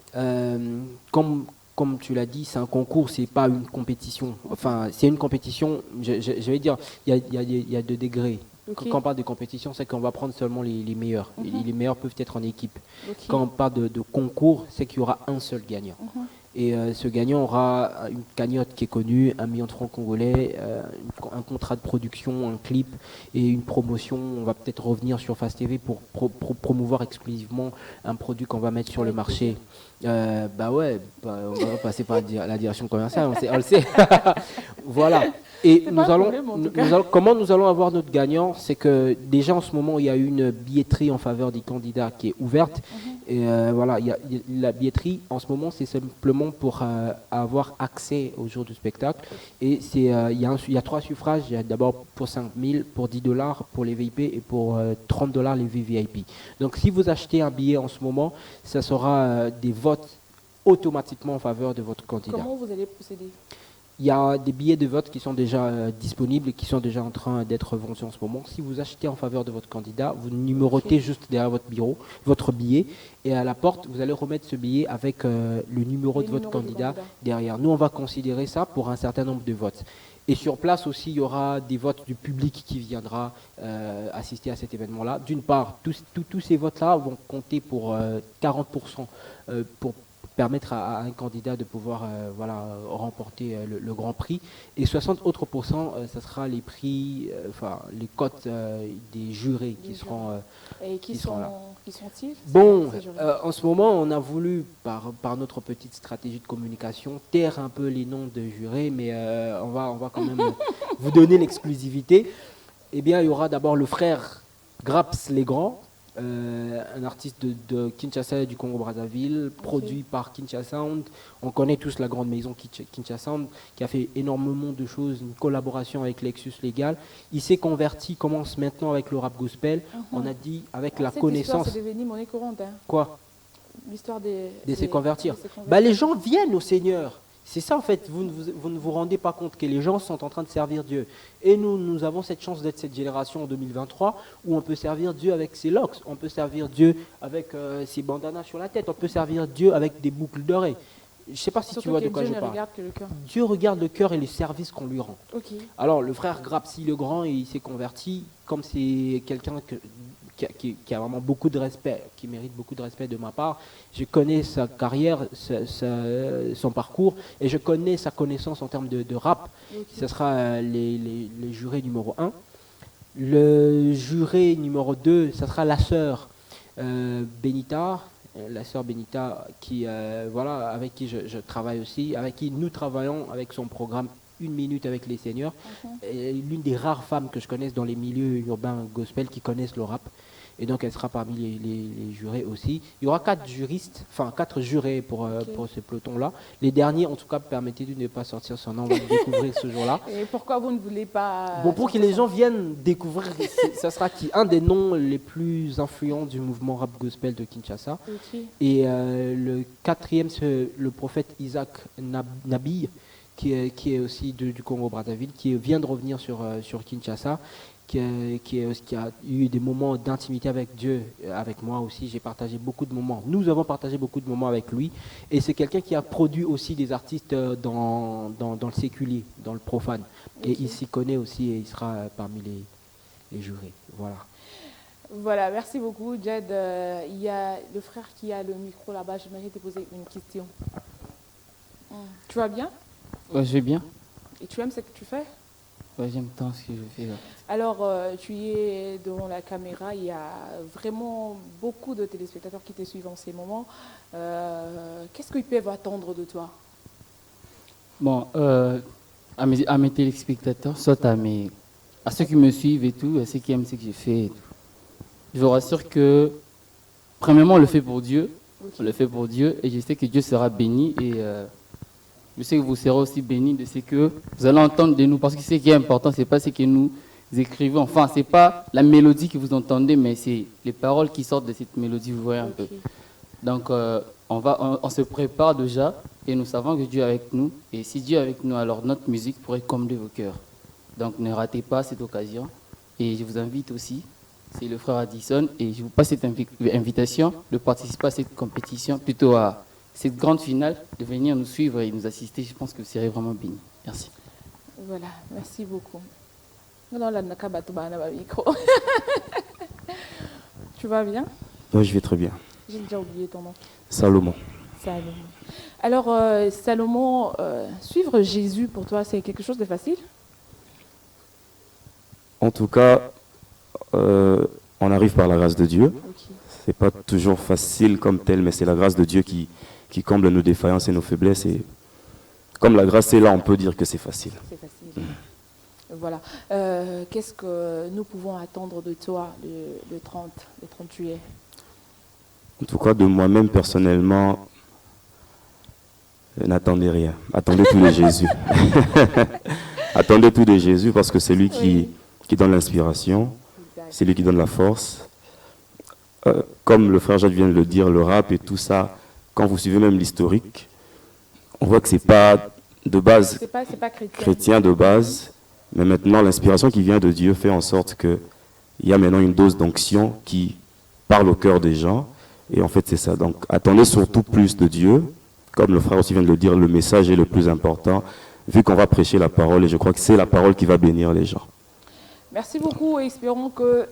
S6: Comme tu l'as dit, c'est un concours, c'est pas une compétition. Enfin, c'est une compétition, je vais dire, il y a 2 degrés.
S1: Okay.
S6: Quand on parle de compétition, c'est qu'on va prendre seulement les meilleurs. Les meilleurs peuvent être en équipe. Quand on parle de concours, c'est qu'il y aura un seul gagnant. Et ce gagnant aura une cagnotte qui est connue, 1 million de francs congolais, un contrat de production, un clip et une promotion. On va peut-être revenir sur Fast TV pour promouvoir exclusivement un produit qu'on va mettre sur le marché. On va passer par la direction commerciale, on le sait. Voilà. Et comment nous allons avoir notre gagnant, c'est que déjà en ce moment, il y a une billetterie en faveur des candidats qui est ouverte. Et voilà, la billetterie en ce moment, c'est simplement pour avoir accès au jour du spectacle. Et il y a 3 suffrages. Il y a d'abord pour 5 000, pour $10 pour les VIP et pour $30 les VVIP. Donc si vous achetez un billet en ce moment, ça sera des votes automatiquement en faveur de votre candidat.
S1: Comment vous allez procéder?
S6: Il y a des billets de vote qui sont déjà disponibles et qui sont déjà en train d'être vendus en ce moment. Si vous achetez en faveur de votre candidat, vous numérotez juste derrière votre billet, et à la porte, vous allez remettre ce billet avec le numéro de votre candidat derrière. Nous, on va considérer ça pour un certain nombre de votes. Et sur place aussi, il y aura des votes du public qui viendra assister à cet événement-là. D'une part, tous ces votes-là vont compter pour 40% pour permettre à un candidat de pouvoir remporter le grand prix, et 60 autres %, ça sera les prix, les cotes des jurés qui seront
S1: et qui sont-ils?
S6: Bon, en ce moment, on a voulu, par notre petite stratégie de communication, taire un peu les noms de jurés, mais on va quand même vous donner l'exclusivité. Eh bien, il y aura d'abord le frère Graps Legrand, un artiste de Kinshasa et du Congo-Brazzaville, produit par Kinshasa Sound. On connaît tous la grande maison Kinshasa Sound, qui a fait énormément de choses, une collaboration avec Lexus Legal. Il s'est converti, commence maintenant avec le rap gospel. On a dit avec la connaissance.
S1: C'est devenu monnaie courante.
S6: Quoi?
S1: L'histoire
S6: de se convertir. Les gens viennent au Seigneur. C'est ça en fait, vous ne vous rendez pas compte que les gens sont en train de servir Dieu. Et nous avons cette chance d'être cette génération en 2023 où on peut servir Dieu avec ses locks, on peut servir Dieu avec ses bandanas sur la tête, on peut servir Dieu avec des boucles d'oreilles. je ne sais pas si
S1: Surtout
S6: tu vois
S1: que
S6: de quoi
S1: Dieu
S6: je
S1: ne
S6: parle.
S1: regarde que le cœur.
S6: Dieu regarde le cœur et le service qu'on lui rend.
S1: Ok.
S6: Alors, le frère Grapsi le Grand, il s'est converti, comme c'est quelqu'un qui a vraiment beaucoup de respect, qui mérite beaucoup de respect de ma part. Je connais sa carrière, son parcours, et je connais sa connaissance en termes de rap.
S1: Ok.
S6: Ce sera les jurés numéro 1. Le juré numéro 2, ça sera la sœur Benita, qui, voilà, avec qui je travaille aussi, avec qui nous travaillons avec son programme Une minute avec les seigneurs. L'une des rares femmes que je connaisse dans les milieux urbains gospel qui connaissent le rap. Et donc elle sera parmi les jurés aussi. Il y aura 4 jurés pour ce peloton-là. Les derniers, en tout cas, permettez-nous de ne pas sortir son nom, on va le découvrir ce jour-là.
S1: Et pourquoi vous ne voulez pas...
S6: Bon, pour que les gens viennent découvrir, ça sera un des noms les plus influents du mouvement rap gospel de Kinshasa.
S1: Ok.
S6: Et le 4e, c'est le prophète Isaac Nabi, qui est aussi du Congo-Brazzaville, qui vient de revenir sur Kinshasa, qui a eu des moments d'intimité avec Dieu, avec moi aussi. J'ai partagé beaucoup de moments. Nous avons partagé beaucoup de moments avec lui. Et c'est quelqu'un qui a produit aussi des artistes dans le séculier, dans le profane. Et il s'y connaît aussi et il sera parmi les jurés. Voilà.
S1: Voilà, merci beaucoup, Jed. Il y a le frère qui a le micro là-bas. J'aimerais te poser une question. Tu vas bien?
S9: Ouais, je vais bien.
S1: Et tu aimes ce que tu fais?
S9: Ouais, j'aime tant ce que je fais là.
S1: Alors, tu es devant la caméra, il y a vraiment beaucoup de téléspectateurs qui te suivent en ces moments. Qu'est-ce qu'ils peuvent attendre de toi?
S9: Bon, à mes téléspectateurs, soit à ceux qui me suivent et tout, à ceux qui aiment ce que je fais et tout. Je vous rassure que, premièrement, on le fait pour Dieu. Okay. On le fait pour Dieu et je sais que Dieu sera béni et je sais que vous serez aussi bénis de ce que vous allez entendre de nous. Parce que ce qui est important, ce n'est pas ce que nous écrivons. Enfin, ce n'est pas la mélodie que vous entendez, mais c'est les paroles qui sortent de cette mélodie, vous voyez un peu. Donc, on se prépare déjà et nous savons que Dieu est avec nous. Et si Dieu est avec nous, alors notre musique pourrait combler vos cœurs. Donc, ne ratez pas cette occasion. Et je vous invite aussi, c'est le frère Addison, et je vous passe cette invitation de participer à cette compétition, plutôt à cette grande finale, de venir nous suivre et nous assister. Je pense que vous serez vraiment bénis. Merci.
S1: Voilà, merci beaucoup. Tu vas bien?
S10: Oui, je vais très bien.
S1: J'ai déjà oublié ton nom.
S10: Salomon.
S1: Salomon. Alors, Salomon, suivre Jésus pour toi, c'est quelque chose de facile?
S10: En tout cas, on arrive par la grâce de Dieu.
S1: Okay.
S10: C'est pas toujours facile comme tel, mais c'est la grâce de Dieu qui comble nos défaillances et nos faiblesses. Et comme la grâce est là, on peut dire que c'est facile.
S1: C'est facile. Voilà. Qu'est-ce que nous pouvons attendre de toi le 30 juillet?
S10: En tout cas, de moi-même personnellement, n'attendez rien. Attendez tout de Jésus. Attendez tout de Jésus parce que c'est lui qui donne l'inspiration, c'est lui qui donne la force. Comme le frère Jacques vient de le dire, le rap et tout ça, quand vous suivez même l'historique, on voit que c'est pas de base
S1: c'est pas
S10: chrétien de base, mais maintenant l'inspiration qui vient de Dieu fait en sorte qu'il y a maintenant une dose d'onction qui parle au cœur des gens. Et en fait, c'est ça. Donc, attendez surtout plus de Dieu. Comme le frère aussi vient de le dire, le message est le plus important, vu qu'on va prêcher la parole, et je crois que c'est la parole qui va bénir les gens.
S1: Merci beaucoup et espérons que,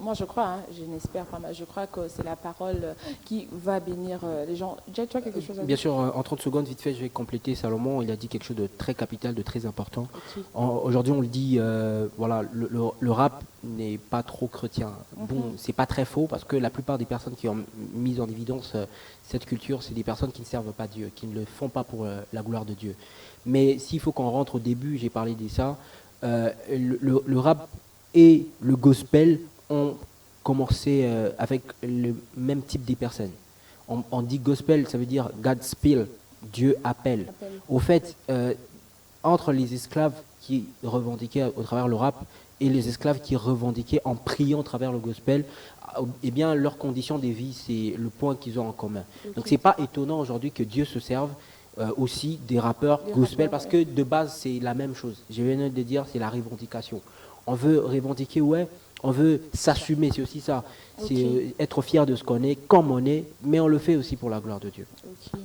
S1: moi je crois, je n'espère pas, mais je crois que c'est la parole qui va bénir les gens. Jay, tu as quelque chose à dire?
S6: Bien sûr, en 30 secondes, vite fait, je vais compléter. Salomon, il a dit quelque chose de très capital, de très important. Okay. Aujourd'hui, on le dit, voilà, le rap n'est pas trop chrétien. Bon, c'est pas très faux, parce que la plupart des personnes qui ont mis en évidence cette culture, c'est des personnes qui ne servent pas Dieu, qui ne le font pas pour la gloire de Dieu. Mais s'il faut qu'on rentre au début, j'ai parlé de ça, le rap et le gospel ont commencé avec le même type de personnes. On dit gospel, ça veut dire God speak, Dieu appelle. Au fait, entre les esclaves qui revendiquaient au travers le rap et les esclaves qui revendiquaient en priant à travers le gospel, eh bien, leur condition de vie, c'est le point qu'ils ont en commun. Okay. Donc, c'est pas étonnant aujourd'hui que Dieu se serve aussi des rappeurs gospel, parce que de base, c'est la même chose. Je viens de dire, c'est la revendication. On veut revendiquer, ouais, on veut s'assumer, c'est aussi ça. C'est être fier de ce qu'on est, comme on est, mais on le fait aussi pour la gloire de Dieu.
S1: Okay.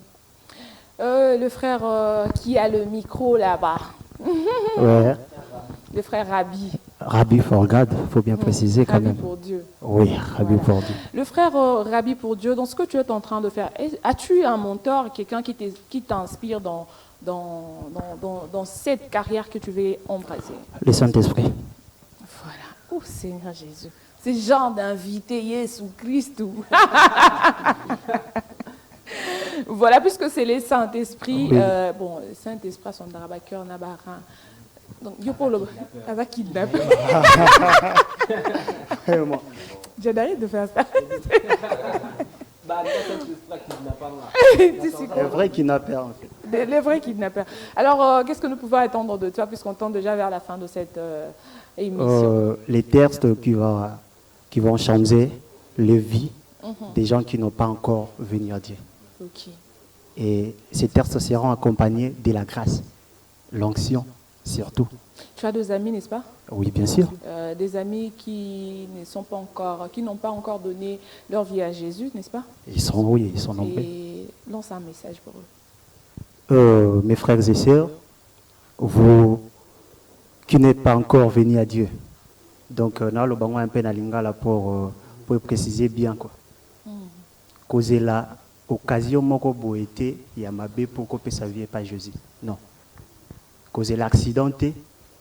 S1: Le frère qui a le micro là-bas.
S8: Ouais.
S1: Le frère Rabbi.
S8: Rabbi for God, il faut bien préciser quand
S1: Rabbi
S8: même.
S1: pour Dieu.
S8: Oui, Rabbi pour Dieu.
S1: Le frère Rabbi pour Dieu, dans ce que tu es en train de faire, as-tu un mentor, quelqu'un qui t'inspire dans cette carrière que tu veux embrasser?
S8: Le Saint-Esprit.
S1: Voilà. Oh Seigneur Jésus. C'est le genre d'invité Jésus-Christ. Voilà, puisque c'est le Saint-Esprit.
S8: Oui.
S1: Bon, le Saint-Esprit, son cœur nabarin. Donc, yo pour le. Elle va kidnapper. J'ai arrêté de faire ça.
S8: Le vrai kidnappeur, en fait.
S1: Les vrais kidnappeurs. Alors, qu'est-ce que nous pouvons attendre de toi, puisqu'on tend déjà vers la fin de cette émission?
S8: Les textes qui vont changer les vies des gens qui n'ont pas encore venu à Dieu.
S1: Ok.
S8: Et ces textes seront accompagnés de la grâce, l'onction surtout.
S1: Tu as des amis, n'est-ce pas?
S8: Oui, bien sûr.
S1: Des amis qui n'ont pas encore donné leur vie à Jésus, n'est-ce pas?
S8: Ils sont nombreux.
S1: Et lance un message pour eux.
S8: Mes frères et sœurs, vous qui n'êtes pas encore venus à Dieu. Donc, là, le bango un peu na lingala pour préciser bien quoi. Causer la occasion moko boete ya mabe pour que sa vie pas Jésus. Non. Causer l'accidenté,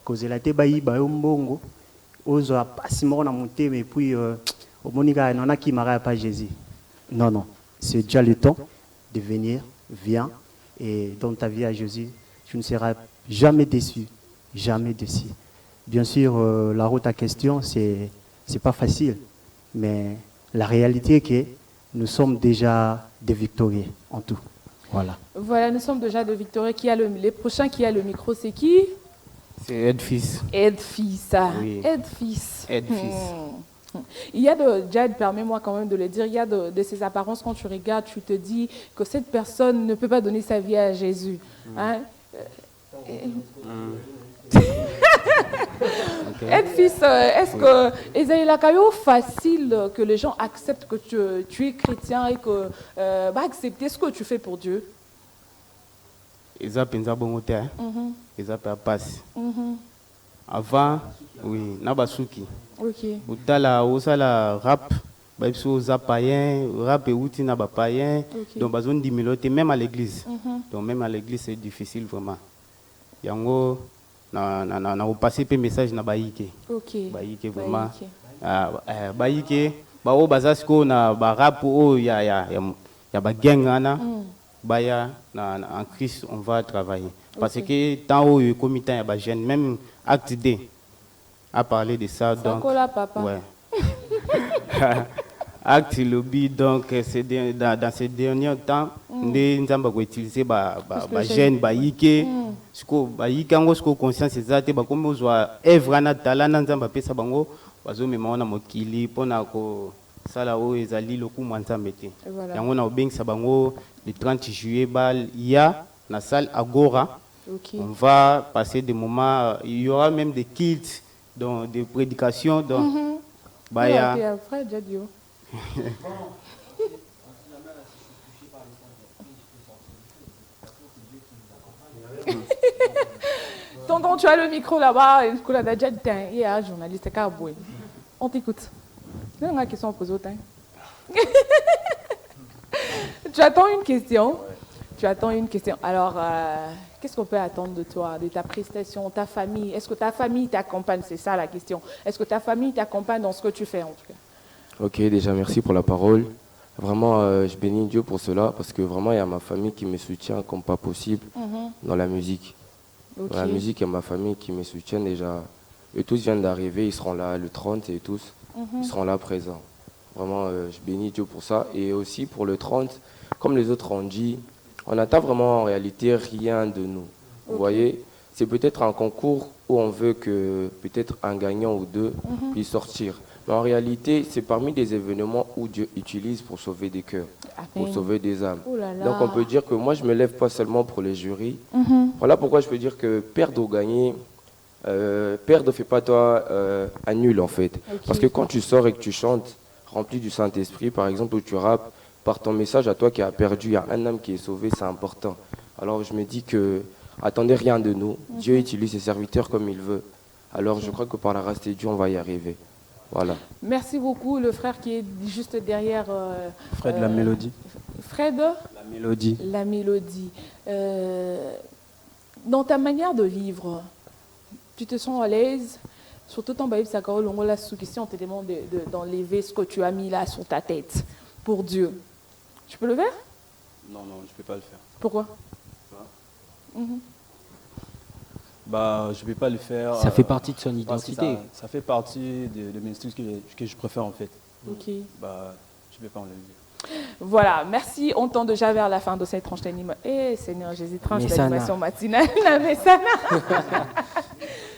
S8: causer la tebayi ba yombongo, ozo pasi moko na monté mais puis au monika non qui mara pas Jésus. Non non, c'est déjà le temps de venir, viens et dans ta vie à Jésus, tu ne seras jamais déçu, jamais déçu. Bien sûr, la route à question, c'est pas facile, mais la réalité est que nous sommes déjà des victorieux en tout. Voilà.
S1: Voilà, nous sommes déjà des victorieux. Les prochains qui a le micro, c'est qui?
S14: C'est Ed-Fils.
S1: Ed-Fils.
S14: Oui.
S1: Ed-Fils.
S14: Ed-Fils.
S1: Il y a Jad, permets-moi quand même de le dire, il y a de ces apparences, quand tu regardes, tu te dis que cette personne ne peut pas donner sa vie à Jésus. Hein? Ed-Fils, est-ce que c'est facile que les gens acceptent que tu es chrétien et que accepter ce que tu fais pour Dieu?
S14: Ils appellent bongote, ils appellent passe. Avant, oui, nabasuki.
S1: Ok.
S14: Utala osala rap, baipso zapayen, rap et outil naba payen. Donc bazon dimilote même à l'église. Donc même à l'église c'est difficile vraiment. Yango na passer pe message na baïke.
S1: Ok.
S14: Baïke vraiment. Baïke bao bazasko na ba rap o ya ba gang ana. Baya en Christ on va travailler parce que tant au comité ya ba jeune même acte D a parlé de ça donc
S1: papa.
S14: Ouais. Acte lobby donc c'est dans ces derniers temps nous avons utilisé ba jeune baïke siko baïke ngo siko conscience exacte ba comme ozwa œuvre na talana nzamba pesa bango bazo mema na mokili pona ko sala o ezali lokumu nzambe te yango na obengisa bango le 30 juillet bal ya na salle Agora. Okay. On va passer des moments, il y aura même des kilts, donc des prédications. Donc,
S1: Tonton, tu as le micro là-bas, il y a un journaliste, on t'écoute. Il y a une question à poser au temps. Tu attends une question. Tu attends une question. Alors, qu'est-ce qu'on peut attendre de toi, de ta prestation, ta famille? Est-ce que ta famille t'accompagne? C'est ça la question. Est-ce que ta famille t'accompagne dans ce que tu fais en tout cas?
S10: Ok, déjà merci pour la parole. Vraiment, je bénis Dieu pour cela parce que vraiment, il y a ma famille qui me soutient comme pas possible dans la musique. Okay. Dans la musique, il y a ma famille qui me soutient déjà. Eux tous viennent d'arriver, ils seront là le 30 et tous, ils seront là présents. Vraiment, je bénis Dieu pour ça. Et aussi pour le 30, comme les autres ont dit, on n'attend vraiment en réalité rien de nous. Vous voyez, c'est peut-être un concours où on veut que peut-être un gagnant ou deux puisse sortir. Mais en réalité, c'est parmi des événements où Dieu utilise pour sauver des cœurs, pour sauver des âmes. Donc on peut dire que moi, je ne me lève pas seulement pour les jurys. Voilà pourquoi je peux dire que perdre ou gagner, perdre ne fait pas toi un nul en fait. Parce que quand tu sors et que tu chantes, rempli du Saint-Esprit, par exemple, où tu rappes, par ton message à toi qui a perdu, il y a un âme qui est sauvé, c'est important.
S6: Alors je me dis que, attendez rien de nous. Dieu utilise ses serviteurs comme il veut. Alors je crois que par la grâce de Dieu, on va y arriver. Voilà.
S1: Merci beaucoup, le frère qui est juste derrière.
S15: Fred La Mélodie.
S1: Fred
S15: La Mélodie.
S1: La Mélodie. Dans ta manière de vivre, tu te sens à l'aise? Surtout ton baïb Sakao Longola Soukissi, on te demande d'enlever ce que tu as mis là sur ta tête pour Dieu. Tu peux le faire?
S15: Non, je ne peux pas le faire.
S1: Pourquoi?
S15: Bah, je ne vais pas le faire.
S6: Ça fait partie de son identité.
S15: Ça fait partie de mes styles que je préfère en fait.
S1: Ok.
S15: Bah, je ne vais pas enlever.
S1: Voilà, merci. On tend déjà vers la fin de cette tranche d'animation. Seigneur Jésus, tranche
S6: Messana.
S1: d'animation matinale.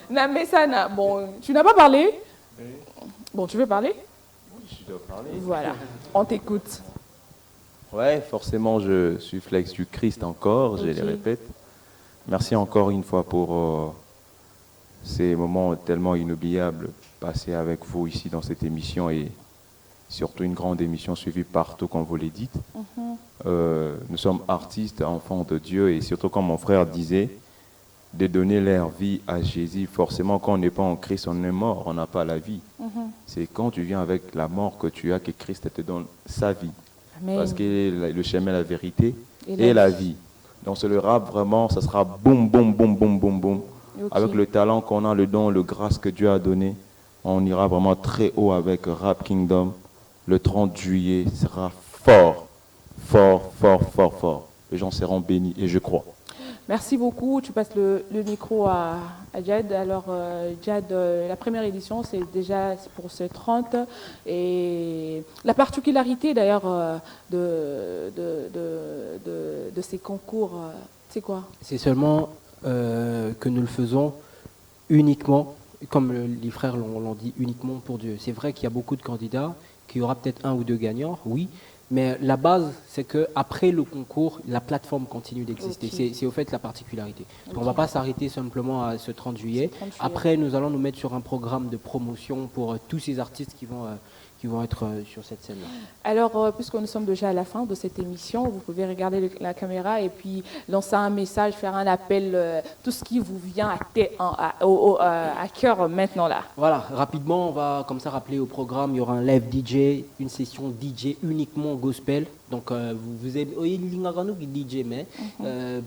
S1: Namesana. Bon, tu n'as pas parlé? Bon, tu veux parler?
S7: Oui, je dois parler.
S1: Voilà, on t'écoute.
S7: Ouais, forcément, je suis flex du Christ encore, je les répète. Merci encore une fois pour ces moments tellement inoubliables passés avec vous ici dans cette émission et surtout une grande émission suivie partout, comme vous l'avez dit. Nous sommes artistes, enfants de Dieu et surtout, comme mon frère disait, de donner leur vie à Jésus. Forcément, quand on n'est pas en Christ, on est mort, on n'a pas la vie. C'est quand tu viens avec la mort que tu as que Christ te donne sa vie.
S1: Amen.
S7: Parce qu'il est le chemin, la vérité et la vie. Donc c'est le rap vraiment, ça sera boum, boum, boum, boum, boum, boum. Avec le talent qu'on a, le don, le grâce que Dieu a donné, on ira vraiment très haut avec Rap Kingdom. Le 30 juillet sera fort, fort, fort, fort, fort. Les gens seront bénis et je crois.
S1: Merci beaucoup. Tu passes le micro à Jad. Alors, Jad, la première édition, c'est déjà pour ce 30. Et la particularité, d'ailleurs, de ces concours, c'est quoi?
S6: C'est seulement que nous le faisons uniquement, comme les frères l'ont dit, uniquement pour Dieu. C'est vrai qu'il y a beaucoup de candidats, qu'il y aura peut-être 1 ou 2 gagnants, oui. Mais la base, c'est qu'après le concours, la plateforme continue d'exister. C'est au fait la particularité. On ne va pas s'arrêter simplement à ce 30 juillet. Après, nous allons nous mettre sur un programme de promotion pour tous ces artistes qui vont être sur cette scène-là.
S1: Alors, puisque nous sommes déjà à la fin de cette émission, vous pouvez regarder la caméra et puis lancer un message, faire un appel, tout ce qui vous vient à cœur maintenant là.
S6: Voilà, rapidement, on va comme ça rappeler au programme, il y aura un live DJ, une session DJ uniquement gospel. Donc, vous avez DJ, mais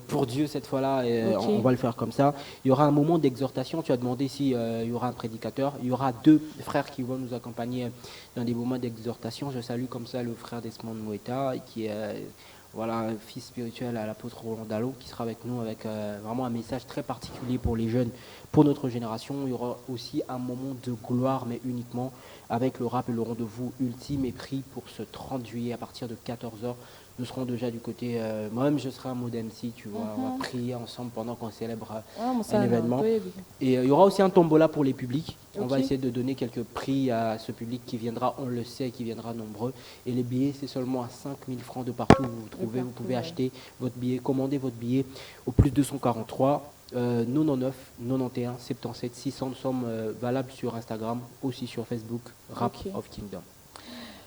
S6: pour Dieu, cette fois-là, on va le faire comme ça. Il y aura un moment d'exhortation. Tu as demandé s'il y aura un prédicateur. Il y aura 2 frères qui vont nous accompagner dans des moments d'exhortation. Je salue comme ça le frère Desmond Moueta, qui est un fils spirituel à l'apôtre Roland Dallot, qui sera avec nous avec vraiment un message très particulier pour les jeunes, pour notre génération. Il y aura aussi un moment de gloire, mais uniquement avec le rap et le rendez-vous ultime et pris pour ce 30 juillet à partir de 14h. Nous serons déjà du côté... moi-même, je serai un mode MC, tu vois. On va prier ensemble pendant qu'on célèbre un événement. Et il y aura aussi un tombola pour les publics. On va essayer de donner quelques prix à ce public qui viendra, on le sait, qui viendra nombreux. Et les billets, c'est seulement à 5 000 francs de partout où vous vous trouvez. Vous pouvez acheter votre billet, commander votre billet au plus 243 99 91 77 600. Nous sommes valables sur Instagram, aussi sur Facebook, Rap of Kingdom.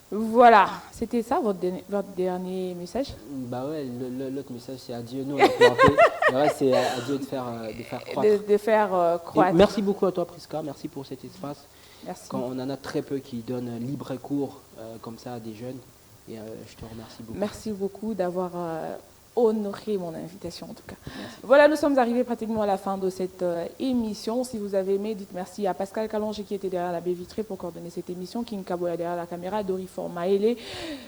S1: Voilà, c'était ça votre dernier message?
S6: Bah ouais, l'autre message c'est à Dieu, nous on a planté. Le reste c'est à Dieu de faire croître.
S1: De faire croître.
S6: Merci beaucoup à toi Prisca, merci pour cet espace.
S1: Merci.
S6: Quand on en a très peu qui donnent libre cours comme ça à des jeunes, et je te remercie beaucoup.
S1: Merci beaucoup d'avoir honoré mon invitation en tout cas. Merci. Voilà, nous sommes arrivés pratiquement à la fin de cette émission. Si vous avez aimé, dites merci à Pascal Calonge qui était derrière la baie vitrée pour coordonner cette émission, King Kaboya derrière la caméra, Dorifor Maele.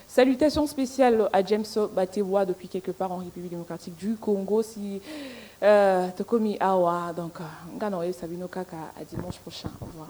S1: Salutations spéciales à James Batewa depuis quelque part en République démocratique du Congo. Si Tokomi Awa, donc Ngano et Sabino Kaka à dimanche prochain. Au revoir.